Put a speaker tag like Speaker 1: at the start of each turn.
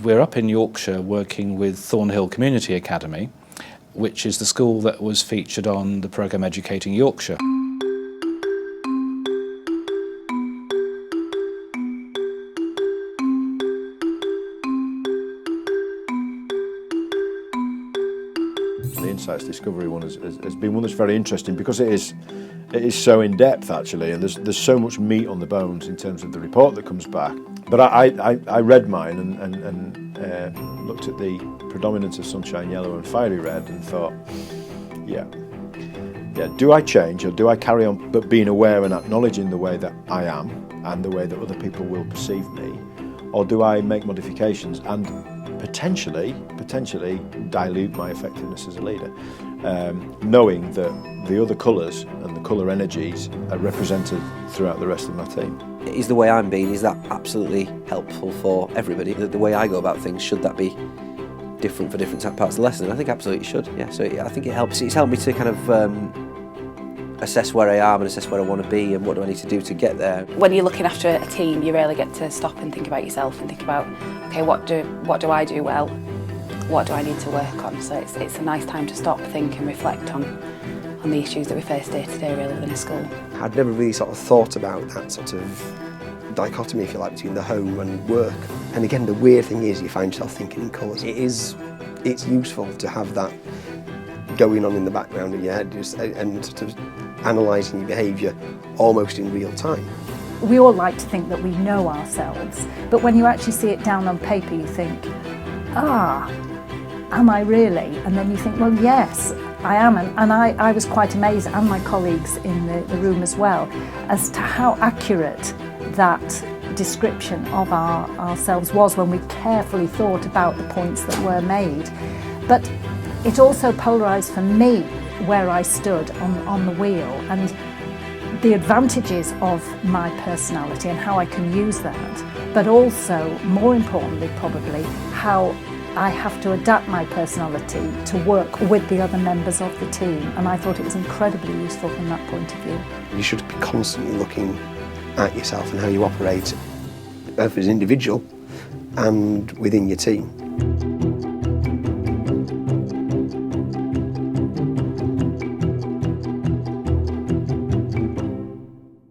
Speaker 1: we're up in Yorkshire working with Thornhill Community Academy, which is the school that was featured on the programme Educating Yorkshire.
Speaker 2: The Insights Discovery one has been one that's very interesting because it is so in depth actually, and there's so much meat on the bones in terms of the report that comes back. But I read mine and looked at the predominance of sunshine yellow and fiery red and thought, yeah, do I change or do I carry on but being aware and acknowledging the way that I am and the way that other people will perceive me, or do I make modifications and potentially dilute my effectiveness as a leader, knowing that the other colours and the colour energies are represented throughout the rest of my team.
Speaker 3: Is the way I'm being, is that absolutely helpful for everybody? The way I go about things, should that be different for different parts of the lesson? And I think absolutely should, yeah. So I think it helps. It's helped me to kind of assess where I am and assess where I want to be and what do I need to do to get there.
Speaker 4: When you're looking after a team, you really get to stop and think about yourself and think about, okay, what do I do well? What do I need to work on? So it's a nice time to stop, think and reflect on the issues that we face day to day really within a school.
Speaker 5: I'd never really sort of thought about that sort of dichotomy, if you like, between the home and work. And again, the weird thing is you find yourself thinking in colours. It's useful to have that going on in the background in your head and sort of analysing your behaviour almost in real time.
Speaker 6: We all like to think that we know ourselves, but when you actually see it down on paper you think, am I really? And then you think, well, yes, I am. And I was quite amazed, and my colleagues in the room as well, as to how accurate that description of ourselves was when we carefully thought about the points that were made. But it also polarised for me where I stood on the wheel and the advantages of my personality and how I can use that, but also, more importantly probably, how I have to adapt my personality to work with the other members of the team, and I thought it was incredibly useful from that point of view.
Speaker 5: You should be constantly looking at yourself and how you operate, both as an individual and within your team.